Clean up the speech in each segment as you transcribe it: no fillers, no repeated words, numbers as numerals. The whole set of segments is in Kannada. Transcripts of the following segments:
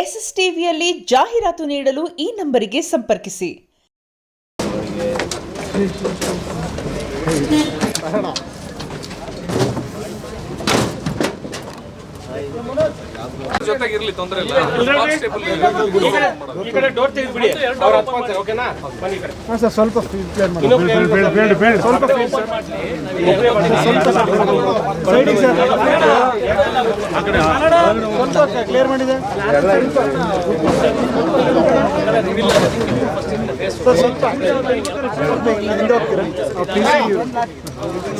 SSTVಯಲ್ಲಿ ಜಾಹೀರಾತು ನೀಡಲು ಈ ನಂಬರಿಗೆ ಸಂಪರ್ಕಿಸಿ. ಜೊತೆಗಿರ್ಲಿ ತೊಂದರೆ ಇಲ್ಲ. ಈ ಕಡೆ ಡೋರ್ ತೆಗೆದ್ಬಿಡಿ. ಅವ್ರ ಹತ್ಕೊಂತಾರೆ, ಓಕೆನಾ? ಬನ್ನಿ ಈ ಕಡೆ. ಹಾಂ ಸರ್, ಸ್ವಲ್ಪ ಫೀಲ್ ಕ್ಲಿಯರ್ ಮಾಡಿ. ಬೇಡ ಸ್ವಲ್ಪ ಫೀಲ್ ಸರ್. ಸ್ವಲ್ಪ ಸೈಡಿಗೆ ಸರ್. ಆ ಕಡೆ ಸ್ವಲ್ಪ ಕ್ಲಿಯರ್ ಮಾಡಿದೆ ಸರ್. ಸ್ವಲ್ಪ ಹಿಂದೆ ಹೋಗ್ತೀರಾ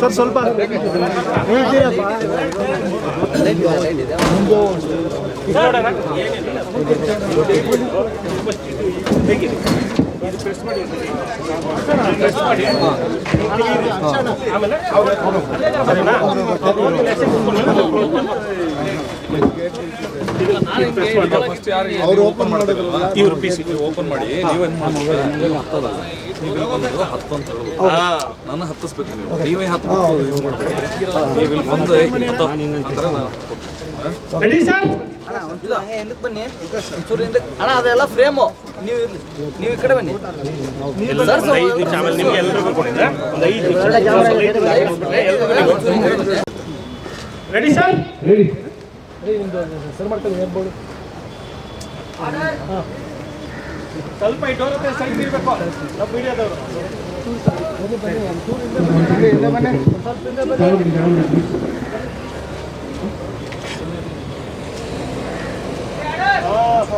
ಸರ್? ಸ್ವಲ್ಪ ಹೇಳ್ತೀರಪ್ಪ. ಅವರು ಓಪನ್ ಮಾಡೋದಲ್ಲ, ಇವರು ಪಿ ಸಿ ಓಪನ್ ಮಾಡಿ ನೀವೇನು ನಾನು ಹತ್ತಿಸ್ಬೇಕು. ನೀವೇ ಹತ್ತು ಬನ್ನಿ ಅಣ್ಣ, ಅದೆಲ್ಲ ಫ್ರೇಮು. ನೀವು ಈ ಕಡೆ ಬನ್ನಿ. Ready sir? ರೆಡಿ. ಸರ್ ಮಾಡ್ಕೊಳ್ಳಿ, ಹೇಳ್ಬೋದು. ಸ್ವಲ್ಪ ಈ ಡೋರ್ ಹತ್ರ ಸೈಡ್ ಇರಬೇಕು. ನಾವು ಮೀಡಿಯಾದವರು.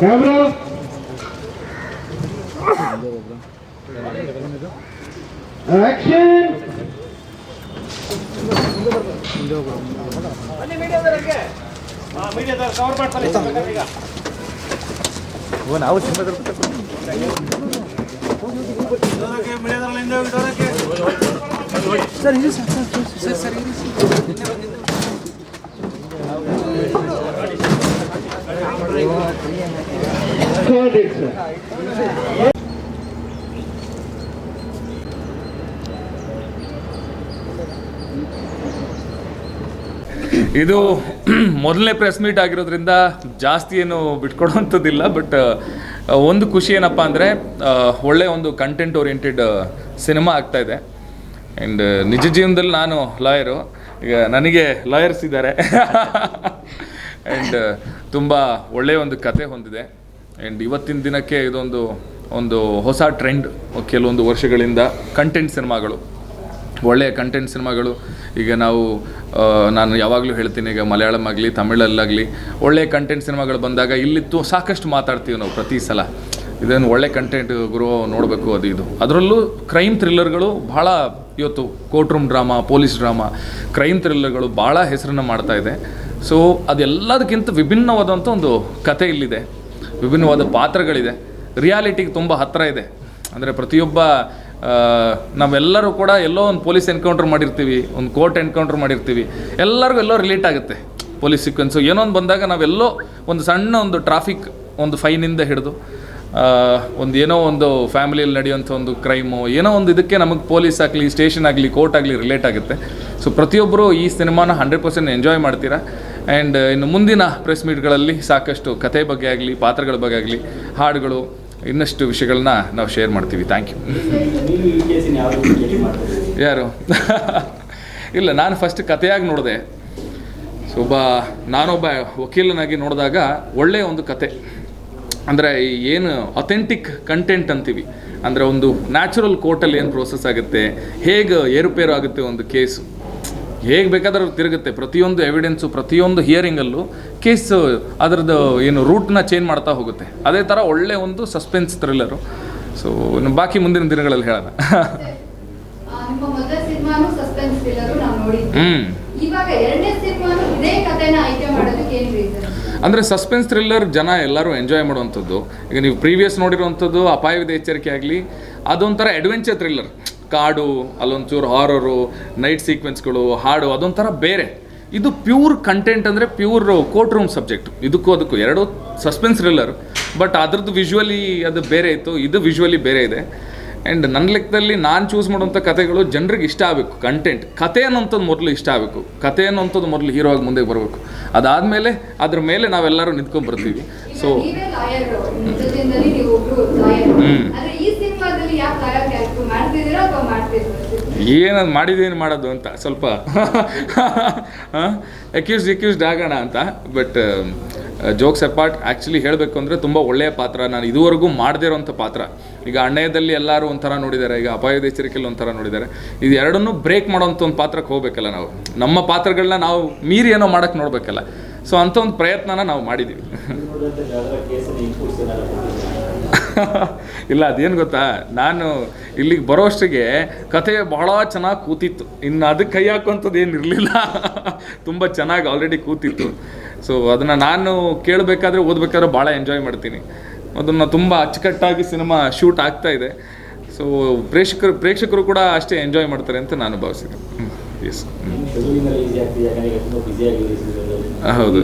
Camera action. ಬನ್ನಿ ಮೀಡಿಯಾದವರಿಗೆ. ಮೀಡಿಯಾದವರು ಕವರ್ ಮಾಡ್ತಾರೆ ಈಗ. ನಾವು ಸರ್ ಇದು ಸರ್ ಇದು ಮೊದಲನೇ ಪ್ರೆಸ್ ಮೀಟ್ ಆಗಿರೋದ್ರಿಂದ ಜಾಸ್ತಿ ಏನು ಬಿಟ್ಕೊಡೋವಂಥದ್ದಿಲ್ಲ. ಬಟ್ ಒಂದು ಖುಷಿ ಏನಪ್ಪ ಅಂದರೆ ಒಳ್ಳೆ ಒಂದು ಕಂಟೆಂಟ್ ಓರಿಯೆಂಟೆಡ್ ಸಿನಿಮಾ ಆಗ್ತಾಯಿದೆ. ಆ್ಯಂಡ್ ನಿಜ ಜೀವನದಲ್ಲಿ ನಾನು ಲಾಯರು, ಈಗ ನನಗೆ ಲಾಯರ್ಸ್ ಇದ್ದಾರೆ. ಆ್ಯಂಡ್ ತುಂಬ ಒಳ್ಳೆಯ ಒಂದು ಕತೆ ಹೊಂದಿದೆ. ಆ್ಯಂಡ್ ಇವತ್ತಿನ ದಿನಕ್ಕೆ ಇದೊಂದು ಹೊಸ ಟ್ರೆಂಡ್. ಕೆಲವೊಂದು ವರ್ಷಗಳಿಂದ ಕಂಟೆಂಟ್ ಸಿನಿಮಾಗಳು, ಒಳ್ಳೆಯ ಕಂಟೆಂಟ್ ಸಿನಿಮಾಗಳು. ಈಗ ನಾನು ಯಾವಾಗಲೂ ಹೇಳ್ತೀನಿ, ಈಗ ಮಲಯಾಳಂ ಆಗಲಿ ತಮಿಳಲ್ಲಾಗಲಿ ಒಳ್ಳೆಯ ಕಂಟೆಂಟ್ ಸಿನಿಮಾಗಳು ಬಂದಾಗ ಇಲ್ಲಿತ್ತು ಸಾಕಷ್ಟು ಮಾತಾಡ್ತೀವಿ ನಾವು ಪ್ರತಿ ಸಲ. ಇದನ್ನು ಒಳ್ಳೆ ಕಂಟೆಂಟ್ ಗುರು ನೋಡಬೇಕು ಅದು ಇದು. ಅದರಲ್ಲೂ ಕ್ರೈಮ್ ಥ್ರಿಲ್ಲರ್ಗಳು ಭಾಳ ಇವತ್ತು court room drama, police drama, crime ಥ್ರಿಲ್ಲರ್ಗಳು ಭಾಳ ಹೆಸರನ್ನು ಮಾಡ್ತಾಯಿದೆ. ಸೊ ಅದೆಲ್ಲದಕ್ಕಿಂತ ವಿಭಿನ್ನವಾದಂಥ ಒಂದು ಕತೆ ಇಲ್ಲಿದೆ, ವಿಭಿನ್ನವಾದ ಪಾತ್ರಗಳಿದೆ, ರಿಯಾಲಿಟಿಗೆ ತುಂಬ ಹತ್ತಿರ ಇದೆ. ಅಂದರೆ ಪ್ರತಿಯೊಬ್ಬ ನಾವೆಲ್ಲರೂ ಕೂಡ ಎಲ್ಲೋ ಒಂದು ಪೊಲೀಸ್ ಎನ್ಕೌಂಟ್ರ್ ಮಾಡಿರ್ತೀವಿ, ಒಂದು ಕೋರ್ಟ್ ಎನ್ಕೌಂಟ್ರ್ ಮಾಡಿರ್ತೀವಿ, ಎಲ್ಲರಿಗೂ ಎಲ್ಲೋ ರಿಲೇಟ್ ಆಗುತ್ತೆ ಪೊಲೀಸ್ ಸೀಕ್ವೆನ್ಸು. ಏನೋ ಒಂದು ಬಂದಾಗ ನಾವೆಲ್ಲೋ ಒಂದು ಸಣ್ಣ ಒಂದು ಟ್ರಾಫಿಕ್ ಒಂದು ಫೈನಿಂದ ಹಿಡಿದು ಏನೋ ಒಂದು ಫ್ಯಾಮಿಲಿಯಲ್ಲಿ ನಡೆಯುವಂಥ ಒಂದು ಕ್ರೈಮು, ಏನೋ ಒಂದು ಇದಕ್ಕೆ ನಮಗೆ ಪೊಲೀಸ್ ಆಗಲಿ, ಸ್ಟೇಷನ್ ಆಗಲಿ, ಕೋರ್ಟ್ ಆಗಲಿ ರಿಲೇಟ್ ಆಗುತ್ತೆ. ಸೊ ಪ್ರತಿಯೊಬ್ಬರು ಈ ಸಿನಿಮಾನ 100% ಎಂಜಾಯ್ ಮಾಡ್ತೀರಾ. ಆ್ಯಂಡ್ ಇನ್ನು ಮುಂದಿನ ಪ್ರೆಸ್ ಮೀಟ್ಗಳಲ್ಲಿ ಸಾಕಷ್ಟು ಕತೆ ಬಗ್ಗೆ ಆಗಲಿ, ಪಾತ್ರಗಳ ಬಗ್ಗೆ ಆಗಲಿ, ಹಾಡುಗಳು, ಇನ್ನಷ್ಟು ವಿಷಯಗಳನ್ನ ನಾವು ಶೇರ್ ಮಾಡ್ತೀವಿ. Thank you. ಯಾರು? ಇಲ್ಲ, ನಾನು ಫಸ್ಟ್ ಕಥೆಯಾಗಿ ನೋಡಿದೆ. ಸೊ ನಾನೊಬ್ಬ ವಕೀಲನಾಗಿ ನೋಡಿದಾಗ ಒಳ್ಳೆಯ ಒಂದು ಕತೆ, ಅಂದರೆ ಏನು ಅಥೆಂಟಿಕ್ ಕಂಟೆಂಟ್ ಅಂತೀವಿ, ಅಂದರೆ ಒಂದು ನ್ಯಾಚುರಲ್ ಕೋರ್ಟಲ್ಲಿ ಏನು ಪ್ರೋಸೆಸ್ ಆಗುತ್ತೆ, ಹೇಗೆ ಏರುಪೇರು ಆಗುತ್ತೆ ಒಂದು ಕೇಸು, ಹೇಗೆ ಬೇಕಾದರೂ ತಿರುಗುತ್ತೆ, ಪ್ರತಿಯೊಂದು ಎವಿಡೆನ್ಸು, ಪ್ರತಿಯೊಂದು ಹಿಯರಿಂಗಲ್ಲೂ ಕೇಸು ಅದರದ್ದು ಏನು ರೂಟ್ನ ಚೇಂಜ್ ಮಾಡ್ತಾ ಹೋಗುತ್ತೆ. ಅದೇ ಥರ ಒಳ್ಳೆ ಒಂದು ಸಸ್ಪೆನ್ಸ್ ಥ್ರಿಲ್ಲರು. ಸೊ ಬಾಕಿ ಮುಂದಿನ ದಿನಗಳಲ್ಲಿ ಹೇಳೋಣ. ಅಂದರೆ ಸಸ್ಪೆನ್ಸ್ ಥ್ರಿಲ್ಲರ್ ಜನ ಎಲ್ಲರೂ ಎಂಜಾಯ್ ಮಾಡುವಂಥದ್ದು. ಈಗ ನೀವು ಪ್ರೀವಿಯಸ್ ನೋಡಿರುವಂಥದ್ದು ಅಪಾಯವಿದೆ ಎಚ್ಚರಿಕೆ ಆಗಲಿ, ಅದೊಂಥರ ಅಡ್ವೆಂಚರ್ ಥ್ರಿಲ್ಲರ್, ಕಾಡು, ಅಲ್ಲೊಂಚೂರು ಹಾರರು, ನೈಟ್ ಸೀಕ್ವೆನ್ಸ್ಗಳು, ಹಾಡು, ಅದೊಂಥರ ಬೇರೆ. ಇದು ಪ್ಯೂರ್ ಕಂಟೆಂಟ್, ಅಂದರೆ ಪ್ಯೂರ್ ಕೋರ್ಟ್ ರೂಮ್ ಸಬ್ಜೆಕ್ಟ್. ಅದಕ್ಕೂ ಎರಡು ಸಸ್ಪೆನ್ಸ್ ಥ್ರಿಲ್ಲರ್, ಬಟ್ ಅದ್ರದ್ದು ವಿಜುವಲಿ ಅದು ಬೇರೆ ಇತ್ತು, ಇದು ವಿಜುವಲಿ ಬೇರೆ ಇದೆ. ಆ್ಯಂಡ್ ನನ್ನ ಲೆಕ್ಕದಲ್ಲಿ ನಾನು ಚೂಸ್ ಮಾಡುವಂಥ ಕಥೆಗಳು ಜನರಿಗೆ ಇಷ್ಟ ಆಗಬೇಕು. ಕಂಟೆಂಟ್ ಕತೆ ಅನ್ನೋಂಥದ್ದು ಮೊದಲು ಇಷ್ಟ ಆಗಬೇಕು. ಕತೆ ಅನ್ನೋಂಥದ್ದು ಮೊದಲು ಹೀರೋ ಆಗಿ ಮುಂದೆ ಬರಬೇಕು. ಅದಾದಮೇಲೆ ಅದ್ರ ಮೇಲೆ ನಾವೆಲ್ಲರೂ ನಿಂತ್ಕೊಂಡು ಬರ್ತೀವಿ. ಸೊ ಏನದು ಮಾಡಿದೇನು ಮಾಡೋದು ಅಂತ ಸ್ವಲ್ಪ ಅಕ್ಯೂಸ್ಡ್ ಆಗೋಣ ಅಂತ. ಬಟ್ ಜೋಕ್ಸ್ ಅಪಾರ್ಟ್, ಆ್ಯಕ್ಚುಲಿ ಹೇಳಬೇಕು ಅಂದರೆ ತುಂಬ ಒಳ್ಳೆಯ ಪಾತ್ರ. ನಾನು ಇದುವರೆಗೂ ಮಾಡದೇ ಇರೋಂಥ ಪಾತ್ರ. ಈಗ ಅಣ್ಣಯದಲ್ಲಿ ಎಲ್ಲರೂ ಒಂಥರ ನೋಡಿದ್ದಾರೆ, ಈಗ ಅಪಾಯದ ಎಚ್ಚರಿಕೆಯಲ್ಲಿ ಒಂಥರ ನೋಡಿದ್ದಾರೆ. ಇದು ಎರಡನ್ನೂ ಬ್ರೇಕ್ ಮಾಡೋಂಥ ಒಂದು ಪಾತ್ರಕ್ಕೆ ಹೋಗ್ಬೇಕಲ್ಲ ನಾವು. ನಮ್ಮ ಪಾತ್ರಗಳನ್ನ ನಾವು ಮೀರಿ ಏನೋ ಮಾಡೋಕ್ಕೆ ನೋಡಬೇಕಲ್ಲ. ಸೊ ಅಂಥ ಒಂದು ಪ್ರಯತ್ನನ ನಾವು ಮಾಡಿದ್ದೀವಿ. ಇಲ್ಲ, ಅದೇನು ಗೊತ್ತಾ, ನಾನು ಇಲ್ಲಿಗೆ ಬರೋಷ್ಟಿಗೆ ಕಥೆ ಬಹಳ ಚೆನ್ನಾಗಿ ಕೂತಿತ್ತು. ಇನ್ನು ಅದಕ್ಕೆ ಕೈ ಹಾಕುವಂಥದ್ದು ಏನು ಇರಲಿಲ್ಲ. ತುಂಬ ಚೆನ್ನಾಗಿ ಆಲ್ರೆಡಿ ಕೂತಿತ್ತು. ಸೊ ಅದನ್ನು ನಾನು ಕೇಳಬೇಕಾದ್ರೆ ಓದಬೇಕಾದ್ರೆ ಭಾಳ ಎಂಜಾಯ್ ಮಾಡ್ತೀನಿ. ಅದನ್ನು ತುಂಬ ಅಚ್ಚುಕಟ್ಟಾಗಿ ಸಿನಿಮಾ ಶೂಟ್ ಆಗ್ತಾ ಇದೆ. ಸೊ ಪ್ರೇಕ್ಷಕರು ಕೂಡ ಅಷ್ಟೇ ಎಂಜಾಯ್ ಮಾಡ್ತಾರೆ ಅಂತ ನಾನು ಭಾವಿಸಿದೆ. ಎಸ್, ಹೌದು.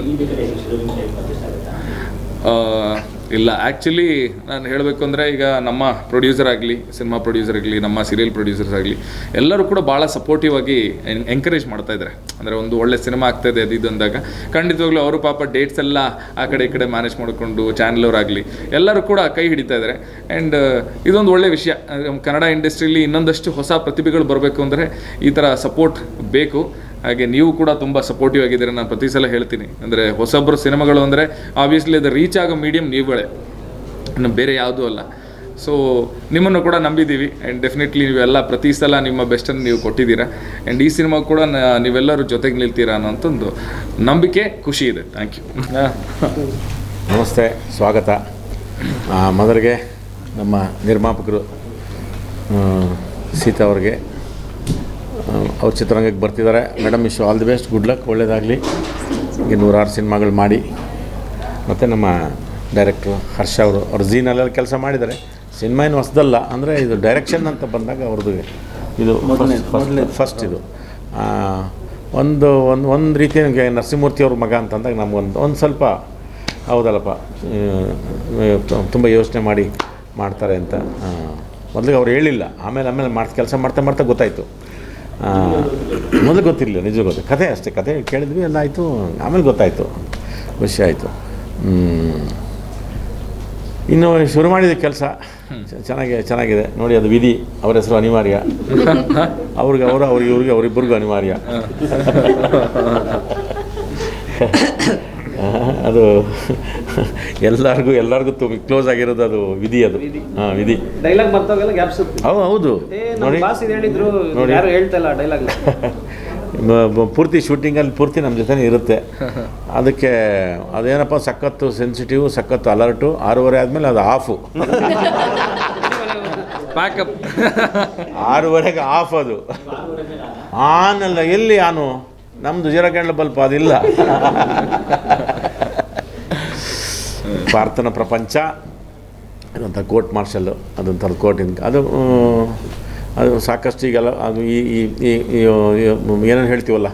ಇಲ್ಲ, ಆ್ಯಕ್ಚುಲಿ ನಾನು ಹೇಳಬೇಕು ಅಂದರೆ ಈಗ ನಮ್ಮ ಪ್ರೊಡ್ಯೂಸರ್ ಆಗಲಿ, ಸಿನಿಮಾ ಪ್ರೊಡ್ಯೂಸರ್ ಆಗಲಿ, ನಮ್ಮ ಸೀರಿಯಲ್ ಪ್ರೊಡ್ಯೂಸರ್ಸ್ ಆಗಲಿ, ಎಲ್ಲರೂ ಕೂಡ ಭಾಳ ಸಪೋರ್ಟಿವ್ ಆಗಿ ಎಂಕರೇಜ್ ಮಾಡ್ತಾಯಿದ್ದಾರೆ. ಅಂದರೆ ಒಂದು ಒಳ್ಳೆ ಸಿನಿಮಾ ಆಗ್ತಾಯಿದೆ ಅದು ಇದು ಅಂದಾಗ ಖಂಡಿತವಾಗ್ಲೂ ಅವರು ಪಾಪ ಡೇಟ್ಸ್ ಎಲ್ಲ ಆ ಕಡೆ ಈ ಕಡೆ ಮ್ಯಾನೇಜ್ ಮಾಡಿಕೊಂಡು ಚಾನಲವರಾಗಲಿ ಎಲ್ಲರೂ ಕೂಡ ಕೈ ಹಿಡಿತಾ ಇದ್ದಾರೆ. ಆ್ಯಂಡ್ ಇದೊಂದು ಒಳ್ಳೆಯ ವಿಷಯ. ಕನ್ನಡ ಇಂಡಸ್ಟ್ರಿಯಲ್ಲಿ ಇನ್ನೊಂದಷ್ಟು ಹೊಸ ಪ್ರತಿಭೆಗಳು ಬರಬೇಕು ಅಂದರೆ ಈ ಥರ ಸಪೋರ್ಟ್ ಬೇಕು. ಹಾಗೆ ನೀವು ಕೂಡ ತುಂಬ ಸಪೋರ್ಟಿವ್ ಆಗಿದ್ದೀರ. ನಾನು ಪ್ರತಿ ಸಲ ಹೇಳ್ತೀನಿ, ಅಂದರೆ ಹೊಸೊಬ್ಬರು ಸಿನಿಮಾಗಳು ಅಂದರೆ ಆಬ್ವಿಯಸ್ಲಿ ಅದು ರೀಚ್ ಆಗೋ ಮೀಡಿಯಮ್ ನೀವುಗಳೇ, ಇನ್ನು ಬೇರೆ ಯಾವುದೂ ಅಲ್ಲ. ಸೊ ನಿಮ್ಮನ್ನು ಕೂಡ ನಂಬಿದ್ದೀವಿ. ಆ್ಯಂಡ್ ಡೆಫಿನೆಟ್ಲಿ ನೀವೆಲ್ಲ ಪ್ರತಿ ಸಲ ನಿಮ್ಮ ಬೆಸ್ಟನ್ನು ನೀವು ಕೊಟ್ಟಿದ್ದೀರಾ. ಆ್ಯಂಡ್ ಈ ಸಿನಿಮಾ ಕೂಡ ನೀವೆಲ್ಲರೂ ಜೊತೆಗೆ ನಿಲ್ತೀರಾ ಅನ್ನೋಂಥದ್ದು ನಂಬಿಕೆ, ಖುಷಿ ಇದೆ. Thank you. ನಮಸ್ತೆ, ಸ್ವಾಗತ. ಮೊದಲಿಗೆ ನಮ್ಮ ನಿರ್ಮಾಪಕರು ಸೀತಾ ಅವ್ರಿಗೆ, ಅವ್ರ ಚಿತ್ರರಂಗಕ್ಕೆ ಬರ್ತಿದ್ದಾರೆ. Madam, wish all the best, good luck, ಒಳ್ಳೆಯದಾಗಲಿ. ಈಗ 106 ಸಿನಿಮಾಗಳು ಮಾಡಿ. ಮತ್ತು ನಮ್ಮ ಡೈರೆಕ್ಟ್ರು ಹರ್ಷ ಅವರು ಝೀನಲ್ಲೆಲ್ಲ ಕೆಲಸ ಮಾಡಿದ್ದಾರೆ. ಸಿನಿಮಾ ಏನು ಹೊಸದಲ್ಲ, ಅಂದರೆ ಇದು ಡೈರೆಕ್ಷನ್ ಅಂತ ಬಂದಾಗ ಅವ್ರದ್ದು ಇದು ಫಸ್ಟ್ ಇದು ಒಂದು ರೀತಿ ನನಗೆ ನರಸಿಂಹಮೂರ್ತಿ ಅವ್ರ ಮಗ ಅಂತಂದಾಗ ನಮಗೊಂದು ಸ್ವಲ್ಪ ಹೌದಲ್ಲಪ್ಪ, ತುಂಬ ಯೋಚನೆ ಮಾಡಿ ಮಾಡ್ತಾರೆ ಅಂತ ಮೊದಲಿಗೆ ಅವ್ರು ಹೇಳಿಲ್ಲ. ಆಮೇಲೆ ಕೆಲಸ ಮಾಡ್ತಾ ಗೊತ್ತಾಯಿತು. ಮೊದಲು ಗೊತ್ತಿರಲಿಲ್ಲ, ನಿಜ ಗೊತ್ತು. ಕಥೆ ಅಷ್ಟೇ, ಕಥೆ ಕೇಳಿದ್ವಿ, ಎಲ್ಲ ಆಯಿತು. ಆಮೇಲೆ ಗೊತ್ತಾಯಿತು, ಖುಷಿ ಆಯಿತು. ಇನ್ನು ಶುರು ಮಾಡಿದ ಕೆಲಸ ಚೆನ್ನಾಗಿದೆ ನೋಡಿ. ಅದು ವಿಧಿ, ಅವರ ಹೆಸರು ಅನಿವಾರ್ಯ. ಅವ್ರಿಗೆ ಇವ್ರಿಗೆ ಅವರಿಬ್ಬರಿಗೂ ಅನಿವಾರ್ಯ. ಅದು ಎಲ್ಲರಿಗೂ ಕ್ಲೋಸ್ ಆಗಿರೋದು ಅದು ವಿಧಿ. ಅದು ವಿಧಿ. ಡೈಲಾಗ್ ಬರ್ತಾವೆಲ್ಲ ಗ್ಯಾಪ್ಸ್. ಹೌದು ನೋಡಿ, ಹೇಳಿದ್ರು, ಯಾರು ಹೇಳ್ತಾ ಇಲ್ಲ ಡೈಲಾಗ್. ಪೂರ್ತಿ ಶೂಟಿಂಗಲ್ಲಿ ಪೂರ್ತಿ ನಮ್ಮ ಜೊತೆ ಇರುತ್ತೆ. ಅದಕ್ಕೆ ಅದೇನಪ್ಪ, ಸಖತ್ತು ಸೆನ್ಸಿಟಿವ್, ಸಖತ್ತು ಅಲರ್ಟು. 6:30 ಆದಮೇಲೆ ಅದು ಆಫು. ಪ್ಯಾಕಪ್. 6:30ಗೆ ಆಫ್. ಅದು ಆನಲ್ಲ, ಎಲ್ಲಿ ಆನು? ನಮ್ಮದು 0 ಕ್ಯಾಂಡಲ್ ಬಲ್ಪ್ ಅದಿಲ್ಲ. ಪ್ರಾರ್ಥನಾ ಪ್ರಪಂಚ ಅದಂಥ ಕೋರ್ಟ್ ಮಾರ್ಷಲ್ಲು, ಅದೊಂಥರ ಕೋರ್ಟಿಂದ ಅದು ಸಾಕಷ್ಟು ಈಗೆಲ್ಲ ಅದು ಏನೇನು ಹೇಳ್ತೀವಲ್ಲ,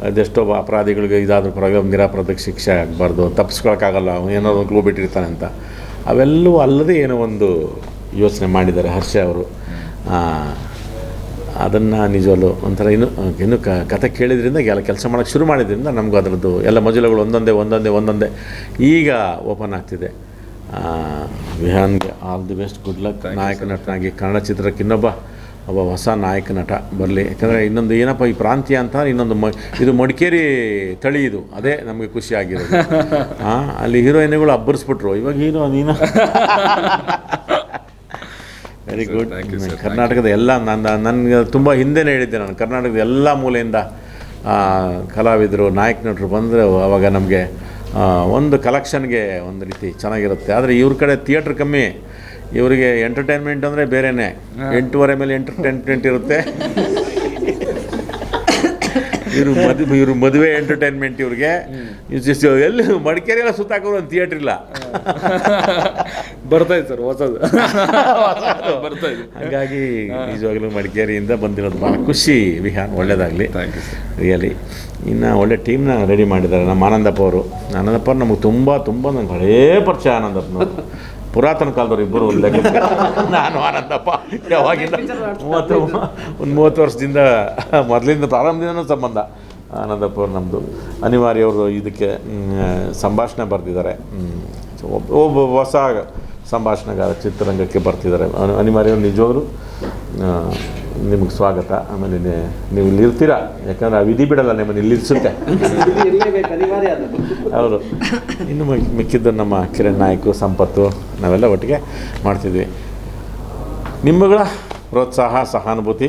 ಅದೆಷ್ಟೋ ಅಪರಾಧಿಗಳಿಗೆ ಇದಾದರೂ ಪರವಾಗಿ ನಿರಪರಾಧಕ್ಕೆ ಶಿಕ್ಷೆ ಆಗಬಾರ್ದು, ತಪ್ಪಿಸ್ಕೊಳಕ್ಕಾಗಲ್ಲ, ಏನೋ ಒಂದು ಕ್ಲೂ ಬಿಟ್ಟಿರ್ತಾನೆ ಅಂತ. ಅವೆಲ್ಲವೂ ಅಲ್ಲದೆ ಏನೋ ಒಂದು ಯೋಚನೆ ಮಾಡಿದ್ದಾರೆ ಹರ್ಷ ಅವರು. ಅದನ್ನು ನಿಜವಲ್ಲೂ ಒಂಥರ ಇನ್ನು ಕತೆ ಕೇಳಿದ್ರಿಂದ ಎಲ್ಲ ಕೆಲಸ ಮಾಡೋಕ್ಕೆ ಶುರು ಮಾಡಿದ್ರಿಂದ ನಮಗೂ ಅದರದ್ದು ಎಲ್ಲ ಮಜಲುಗಳು ಒಂದೊಂದೇ ಈಗ ಓಪನ್ ಆಗ್ತಿದೆ. ವಿಹಾನ್ಗೆ all the best, good luck. ನಾಯಕ ನಟನಾಗಿ ಕನ್ನಡ ಚಿತ್ರಕ್ಕೆ ಒಬ್ಬ ಹೊಸ ನಾಯಕ ನಟ ಬರಲಿ. ಯಾಕಂದರೆ ಇನ್ನೊಂದು ಏನಪ್ಪ, ಈ ಪ್ರಾಂತ್ಯ ಅಂತ ಇನ್ನೊಂದು ಇದು ಮಡಿಕೇರಿ ತಳಿ, ಇದು ಅದೇ ನಮಗೆ ಖುಷಿ ಆಗಿರೋದು. ಅಲ್ಲಿ ಹೀರೋಯಿನ್ಗಳು ಅಬ್ಬರಿಸ್ಬಿಟ್ರು, ಇವಾಗ ಹೀರೋ ನೀನು. Very good. ಕರ್ನಾಟಕದ ಎಲ್ಲ ನನಗೆ ತುಂಬ ಹಿಂದೆನೇ ಹೇಳಿದ್ದೆ ನಾನು, ಕರ್ನಾಟಕದ ಎಲ್ಲ ಮೂಲೆಯಿಂದ ಕಲಾವಿದರು, ನಾಯಕ ನಟರು ಬಂದರೆ ಅವಾಗ ನಮಗೆ ಒಂದು ಕಲೆಕ್ಷನ್ಗೆ ಒಂದು ರೀತಿ ಚೆನ್ನಾಗಿರುತ್ತೆ. ಆದರೆ ಇವ್ರ ಕಡೆ ಥಿಯೇಟ್ರ್ ಕಮ್ಮಿ, ಇವರಿಗೆ ಎಂಟರ್ಟೈನ್ಮೆಂಟ್ ಅಂದರೆ ಬೇರೆಯೇ. 8:30 ಮೇಲೆ ಎಂಟರ್ಟೈನ್ಮೆಂಟ್ ಇರುತ್ತೆ. ಇವರು ಮದುವೆ ಎಂಟರ್ಟೈನ್ಮೆಂಟ್ ಇವ್ರಿಗೆ. ಎಲ್ಲಿ ಮಡಿಕೇರಿಯೆಲ್ಲ ಸುತ್ತಾಕೋರು ಒಂದು ಥಿಯೇಟ್ರ್ ಇಲ್ಲ. ಬರ್ತಾಯಿತ್ತು ಸರ್, ಹೊಸದು ಬರ್ತಾಯಿದೆ. ಹಾಗಾಗಿ ನಿಜವಾಗ್ಲೂ ಮಡಿಕೇರಿಯಿಂದ ಬಂದಿರೋದು ಭಾಳ ಖುಷಿ. ವಿಹಾನ್, ಒಳ್ಳೆಯದಾಗಲಿ ರಿಯಲಿ. ಇನ್ನು ಒಳ್ಳೆ ಟೀಮ್ನ ರೆಡಿ ಮಾಡಿದ್ದಾರೆ ನಮ್ಮ ಆನಂದಪ್ಪ ಅವರು. ನಮಗೆ ತುಂಬ ನಂಗೆ ಹಳೇ ಪರಿಚಯ ಆನಂದಪ್ಪನವರು. ಪುರಾತನ ಕಾಲದವ್ರು ಇಬ್ಬರು ಲೆಕ್ಕ. ನಾನು ಆನಂದಪ್ಪ ಯಾವಾಗಿಂದ 30 ವರ್ಷದಿಂದ ಮೊದಲಿಂದ ಪ್ರಾರಂಭದಿಂದನೂ ಸಂಬಂಧ. ಆನಂದಪ್ಪ ಅವ್ರು ನಮ್ಮದು ಅನಿವಾರ್ಯ ಅವರು ಇದಕ್ಕೆ ಸಂಭಾಷಣೆ ಬರೆದಿದ್ದಾರೆ. ಒಬ್ಬ ಹೊಸ ಸಂಭಾಷಣೆಗಾರ ಚಿತ್ರರಂಗಕ್ಕೆ ಬರ್ತಿದ್ದಾರೆ. ಅನಿವಾರ್ಯ ನಿಜವಾಗ್ಲೂ ನಿಮಗೆ ಸ್ವಾಗತ. ಆಮೇಲೆ ನೀವು ಇಲ್ಲಿ ಇರ್ತೀರಾ, ಯಾಕಂದರೆ ಆ ವಿಧಿ ಬಿಡಲ್ಲ ನಿಮ್ಮನ್ನು ಇಲ್ಲಿ ಇರಿಸುತ್ತೆ. ಹೌದು. ಇನ್ನು ಮಿಕ್ಕಿದ್ದು ನಮ್ಮ ಕಿರಣ್ ನಾಯ್ಕು, ಸಂಪತ್ತು, ನಾವೆಲ್ಲ ಒಟ್ಟಿಗೆ ಮಾಡ್ತಿದ್ವಿ. ನಿಮ್ಮಗಳ ಪ್ರೋತ್ಸಾಹ, ಸಹಾನುಭೂತಿ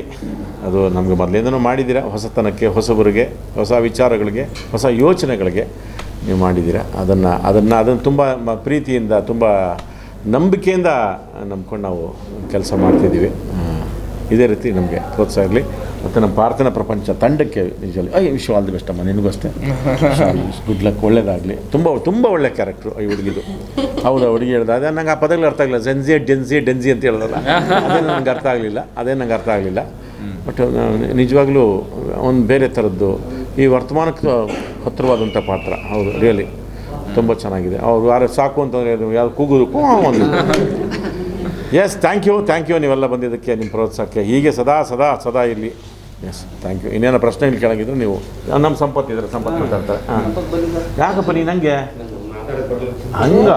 ಅದು ನಮಗೆ ಮೊದಲಿಂದನೂ ಮಾಡಿದ್ದೀರಾ. ಹೊಸತನಕ್ಕೆ, ಹೊಸಬರಿಗೆ, ಹೊಸ ವಿಚಾರಗಳಿಗೆ, ಹೊಸ ಯೋಚನೆಗಳಿಗೆ ನೀವು ಮಾಡಿದ್ದೀರಾ. ಅದನ್ನು ತುಂಬ ಪ್ರೀತಿಯಿಂದ, ತುಂಬ ನಂಬಿಕೆಯಿಂದ ನಂಬ್ಕೊಂಡು ನಾವು ಕೆಲಸ ಮಾಡ್ತಿದ್ದೀವಿ. ಇದೇ ರೀತಿ ನಮಗೆ ಪ್ರೋತ್ಸಾಹ ಇರಲಿ. ಮತ್ತು ನಮ್ಮ ಪ್ರಾರ್ಥನಾ ಪ್ರಪಂಚ ತಂಡಕ್ಕೆ ನಿಜವಾಗಿ ವಿಶ್ ಆಲ್ ದಿ ಬೆಸ್ಟ್ ಅಮ್ಮ. ನಿನಗೂ ಅಷ್ಟೇ ಗುಡ್ ಲಕ್, ಒಳ್ಳೇದಾಗಲಿ. ತುಂಬ ಒಳ್ಳೆ ಕ್ಯಾರೆಕ್ಟ್ರು ಈ ಹುಡುಗಿದು. ಹೌದು, ಹುಡುಗಿ ಹೇಳ್ದೆ ಅದೇ ನಂಗೆ ಆ ಪದಗಳು ಅರ್ಥ ಆಗಲಿಲ್ಲ. ಡೆನ್ಸಿ ಅಂತ ಹೇಳಿದಲ್ಲ, ಅದೇ ನನಗೆ ಅರ್ಥ ಆಗಲಿಲ್ಲ. ಬಟ್ ನಿಜವಾಗ್ಲೂ ಒಂದು ಬೇರೆ ಥರದ್ದು ಈ ವರ್ತಮಾನಕ್ಕೆ ಹತ್ತಿರವಾದಂಥ ಪಾತ್ರ. ಹೌದು, ರಿಯಲಿ ತುಂಬ ಚೆನ್ನಾಗಿದೆ. ಅವರು ಯಾರು ಸಾಕು ಅಂತಂದರೆ ಯಾರು ಕೂಗುದು ಒಂದು. ಎಸ್, ಥ್ಯಾಂಕ್ ಯು ನೀವೆಲ್ಲ ಬಂದಿದ್ದಕ್ಕೆ, ನಿಮ್ಮ ಪ್ರೋತ್ಸಾಹಕ್ಕೆ ಹೀಗೆ ಸದಾ ಇರಲಿ. Yes, thank you. ಇನ್ನೇನೋ ಪ್ರಶ್ನೆಗಳು ಕೇಳಂಗಿದ್ರು ನೀವು ನಮ್ಮ ಸಂಪತ್ತು ಮಾತಾಡ್ತಾರೆ. ಯಾಕಪ್ಪ ನೀನು ನನಗೆ ಹಂಗ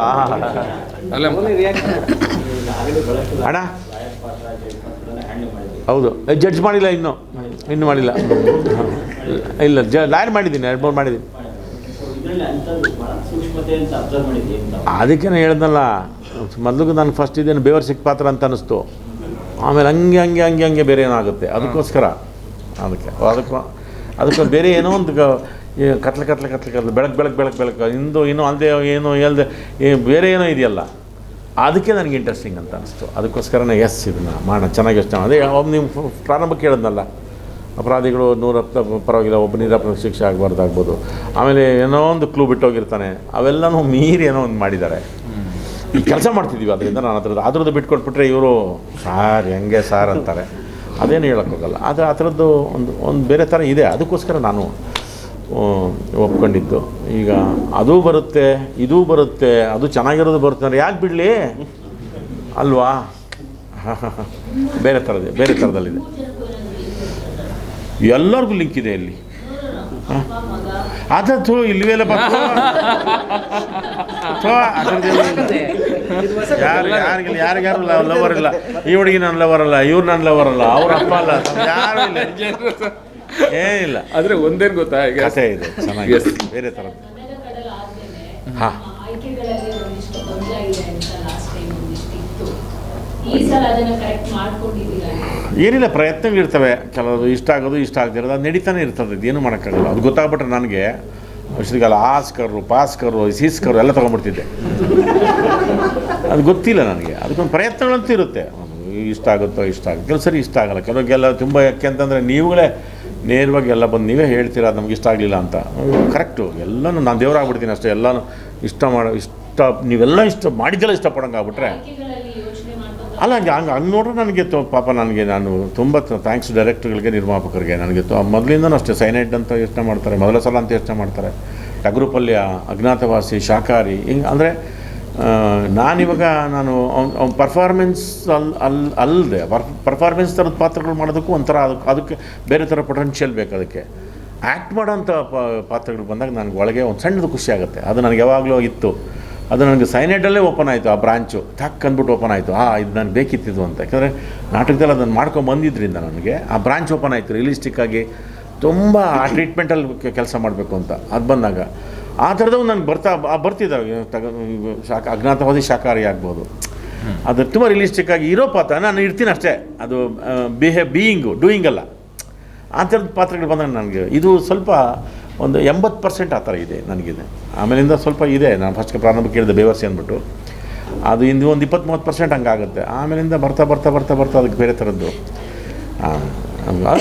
ಅಣ್ಣ? ಹೌದು, ಜಡ್ಜ್ ಮಾಡಿಲ್ಲ, ಇನ್ನೂ ಮಾಡಿಲ್ಲ. ಇಲ್ಲ, ಲಾಯರ್ ಮಾಡಿದ್ದೀನಿ, 2-3 ಮಾಡಿದ್ದೀನಿ. ಅದಕ್ಕೆ ನಾನು ಹೇಳ್ದಲ್ಲ, ಮೊದಲಿಗೆ ನಾನು ಫಸ್ಟ್ ಇದೇನು ಬೇವರ್ ಸಿಕ್ಕ ಪಾತ್ರ ಅಂತ ಅನ್ನಿಸ್ತು. ಆಮೇಲೆ ಹಂಗೆ ಬೇರೆ ಏನಾಗುತ್ತೆ. ಅದಕ್ಕೋಸ್ಕರ ಅದಕ್ಕೆ ಬೇರೆ ಏನೋ ಒಂದು ಕತ್ಲೆ ಬೆಳಕು ಇನ್ನೂ ಅಲ್ಲದೆ ಏನೋ ಹೇಳ್ದೆ ಬೇರೆ ಏನೋ ಇದೆಯಲ್ಲ, ಅದಕ್ಕೆ ನನಗೆ ಇಂಟ್ರೆಸ್ಟಿಂಗ್ ಅಂತ ಅನಿಸ್ತು. ಅದಕ್ಕೋಸ್ಕರನೇ ಇದನ್ನು ಮಾಡೋಣ, ಚೆನ್ನಾಗಿ ಯೋಚನೆ. ಅದೇ ನೀವು ಪ್ರಾರಂಭಕ್ಕೆ ಹೇಳಿದ್ನಲ್ಲ, ಅಪರಾಧಿಗಳು 100 ಪರವಾಗಿಲ್ಲ, ಒಬ್ಬ ನಿರಪರಾಧ ಶಿಕ್ಷೆ ಆಗ್ಬೋದು. ಆಮೇಲೆ ಏನೋ ಒಂದು ಕ್ಲೂ ಬಿಟ್ಟೋಗಿರ್ತಾನೆ, ಅವೆಲ್ಲನೂ ಮೀರಿ ಏನೋ ಒಂದು ಮಾಡಿದ್ದಾರೆ. ಈ ಕೆಲಸ ಮಾಡ್ತಿದ್ದೀವಿ, ಅದರಿಂದ ನಾನು ಅದ್ರದ್ದು ಬಿಟ್ಕೊಟ್ಬಿಟ್ರೆ ಇವರು ಹೆಂಗೆ ಸಾರ್ ಅಂತಾರೆ. ಅದೇನು ಹೇಳೋಕ್ಕೋಗಲ್ಲ. ಆದರೆ ಆ ಥರದ್ದು ಒಂದು ಬೇರೆ ಥರ ಇದೆ. ಅದಕ್ಕೋಸ್ಕರ ನಾನು ಒಪ್ಕೊಂಡಿದ್ದು. ಈಗ ಅದೂ ಬರುತ್ತೆ, ಇದೂ ಬರುತ್ತೆ, ಅದು ಚೆನ್ನಾಗಿರೋದು ಬರುತ್ತೆ ಅಂದರೆ ಯಾಕೆ ಬಿಡಲಿ ಅಲ್ವಾ? ಬೇರೆ ಥರದಲ್ಲಿದೆ. ಎಲ್ಲರಿಗೂ ಲಿಂಕ್ ಇದೆ ಇಲ್ಲಿ. ಅದತ್ತು ಇಲ್ಲಿವೆಲ್ಲ ಯಾರಿಗಾರು ಲವರ್ ಇಲ್ಲ. ಈ ಹುಡುಗಿ ನನ್ನ ಲವರ್ ಅಲ್ಲ, ಇವ್ರು ನನ್ನ ಲವರ್ ಅಲ್ಲ, ಅವ್ರ ಅಪ್ಪ ಅಲ್ಲ, ಯಾರು ಇಲ್ಲ, ಏನಿಲ್ಲ. ಆದರೆ ಒಂದೇನು ಗೊತ್ತಾ, ಈಗ ಕಥೆ ಇದೆ ಚೆನ್ನಾಗಿದೆ, ಬೇರೆ ಥರದ್ದು. ಹಾಂ, ಏನಿಲ್ಲ, ಪ್ರಯತ್ನಗಳಿರ್ತವೆ. ಕೆಲವು ಇಷ್ಟ ಆಗೋದು, ಇಷ್ಟ ಆಗದಿರೋದು, ಅದು ನಡೀತಾನೆ ಇರ್ತದೆ. ಇದೇನು ಮಾಡೋಕ್ಕಾಗಲ್ಲ. ಅದು ಗೊತ್ತಾಗ್ಬಿಟ್ರೆ ನನಗೆ ಅಷ್ಟೊತ್ತಿಗೆಲ್ಲ ಪಾಸ್ಕರು ಸೀಸ್ಕರು ಎಲ್ಲ ತೊಗೊಂಡ್ಬಿಡ್ತಿದ್ದೆ. ಅದು ಗೊತ್ತಿಲ್ಲ ನನಗೆ. ಅದಕ್ಕೊಂದು ಪ್ರಯತ್ನಗಳಂತೂ ಇರುತ್ತೆ. ಇಷ್ಟ ಆಗುತ್ತೆ. ಕೆಲವು ಸರಿ ಇಷ್ಟ ಆಗಲ್ಲ. ಕೆಲವರಿಗೆಲ್ಲ ತುಂಬ ಯಾಕೆ ಅಂತಂದರೆ ನೀವುಗಳೇ ನೇರವಾಗಿ ಎಲ್ಲ ಬಂದು ನೀವೇ ಹೇಳ್ತೀರಾ ನಮ್ಗೆ ಇಷ್ಟ ಆಗಲಿಲ್ಲ ಅಂತ. ಕರೆಕ್ಟು. ಎಲ್ಲನೂ ನಾನು ದೇವರಾಗ್ಬಿಡ್ತೀನಿ ಅಷ್ಟೇ. ಎಲ್ಲನೂ ನೀವೆಲ್ಲ ಮಾಡಿದ್ದೆಲ್ಲ ಇಷ್ಟಪಡೋಂಗೆ ಆಗ್ಬಿಟ್ರೆ ಅಲ್ಲ. ಹಂಗೆ ನೋಡ್ರೆ ನನಗೆ ಪಾಪ ನಾನು ತುಂಬ ಥ್ಯಾಂಕ್ಸ್ ಡೈರೆಕ್ಟರ್ಗಳಿಗೆ, ನಿರ್ಮಾಪಕರಿಗೆ. ನನಗೆ ಮೊದಲಿಂದನೂ ಅಷ್ಟೇ ಸೈನೈಡ್ ಅಂತ ಯೋಚನೆ ಮಾಡ್ತಾರೆ, ಮೊದಲ ಸಲ ಅಂತ ಯೋಚನೆ ಮಾಡ್ತಾರೆ. ಟಗರುಪಲ್ಯ, ಅಜ್ಞಾತವಾಸಿ, ಶಾಕಾಹಾರಿ, ಹಿಂಗೆ ಅಂದರೆ ನಾನಿವಾಗ ಪರ್ಫಾರ್ಮೆನ್ಸ್ ಅಲ್ಲದೆ ಪರ್ಫಾರ್ಮೆನ್ಸ್ ಥರದ ಪಾತ್ರಗಳು ಮಾಡೋದಕ್ಕೂ ಒಂಥರ ಅದಕ್ಕೆ ಬೇರೆ ಥರ ಪೊಟೆನ್ಷಿಯಲ್ ಬೇಕು. ಅದಕ್ಕೆ ಆ್ಯಕ್ಟ್ ಮಾಡೋಂಥ ಪಾತ್ರಗಳು ಬಂದಾಗ ನನಗೆ ಒಳಗೆ ಒಂದು ಸಣ್ಣದು ಖುಷಿ ಆಗುತ್ತೆ. ಅದು ನನಗೆ ಯಾವಾಗಲೂ ಇತ್ತು. ಅದು ನನಗೆ ಸೈನೈಡಲ್ಲೇ ಓಪನ್ ಆಯಿತು. ಆ ಬ್ರಾಂಚು ಥಕ್ ಅಂದ್ಬಿಟ್ಟು ಓಪನ್ ಆಯಿತು. ಇದು ನನಗೆ ಬೇಕಿತ್ತಿದ್ದು ಅಂತ. ಯಾಕಂದರೆ ನಾಟಕದಲ್ಲಿ ಅದನ್ನು ಬಂದಿದ್ದರಿಂದ ನನಗೆ ಆ ಬ್ರಾಂಚ್ ಓಪನ್ ಆಯಿತು. ರಿಯಲಿಸ್ಟಿಕ್ಕಾಗಿ ತುಂಬ ಆ ಟ್ರೀಟ್ಮೆಂಟಲ್ಲಿ ಕೆಲಸ ಮಾಡಬೇಕು ಅಂತ ಅದು ಬಂದಾಗ ಆ ಥರದವು ನನಗೆ ಬರ್ತಿದ್ದಾವೆ. ಅಜ್ಞಾತವಾದಿ, ಶಾಕಾಹಾರಿ ಆಗ್ಬೋದು. ಅದು ತುಂಬ ರಿಯಲಿಸ್ಟಿಕ್ಕಾಗಿ ಇರೋ ಪಾತ್ರ ನಾನು ಇರ್ತೀನಿ ಅಷ್ಟೇ. ಅದು ಡೂಯಿಂಗ್ ಅಲ್ಲ. ಆ ಥರದ ಪಾತ್ರಗಳು ಬಂದಾಗ ನನಗೆ ಇದು ಸ್ವಲ್ಪ ಒಂದು 80% ಆ ಥರ ಇದೆ ನನಗಿದೆ. ಆಮೇಲಿಂದ ಸ್ವಲ್ಪ ಇದೆ. ನಾನು ಫಸ್ಟ್ ಪ್ರಾರಂಭಕ್ಕೆ ಹೇಳಿದೆ ಬೇವರ್ಸಿ ಅಂದ್ಬಿಟ್ಟು, ಅದು ಇಂದು ಒಂದು 20-30% ಹಂಗಾಗುತ್ತೆ. ಆಮೇಲಿಂದ ಬರ್ತಾ ಅದಕ್ಕೆ ಬೇರೆ ಥರದ್ದು.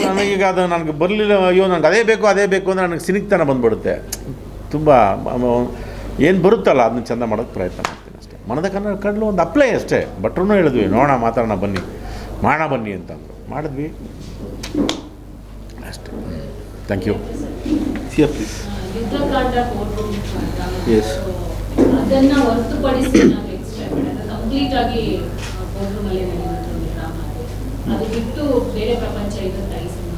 ನನಗೀಗ ಅದು ನನಗೆ ಬರಲಿಲ್ಲ, ಅಯ್ಯೋ ನನಗೆ ಅದೇ ಬೇಕು ಅಂದರೆ ನನಗೆ ಸಿನಿಗ್ತನ ಬಂದುಬಿಡುತ್ತೆ. ತುಂಬ ಏನು ಬರುತ್ತಲ್ಲ ಅದನ್ನ ಚೆಂದ ಮಾಡೋಕ್ಕೆ ಪ್ರಯತ್ನ ಮಾಡ್ತೀನಿ ಅಷ್ಟೇ. ಮನದ ಕಣ್ಣು ಒಂದು ಅಪ್ಲೈ ಅಷ್ಟೇ. ಭಟ್ರೂ ಹೇಳಿದ್ವಿ, ನೋಡೋಣ, ಮಾತಾಡೋಣ, ಬನ್ನಿ ಅಂತಂದರು. ಮಾಡಿದ್ವಿ ಅಷ್ಟೇ. Thank you. ಅದನ್ನ ಹೊರತುಪಡಿಸಿ ನಾವು ಎಕ್ಸ್ಟ್ರಾ ಬೇರೆ ಪ್ರಪಂಚ ಇರುತ್ತೆ ಈ ಸಿನಿಮಾ.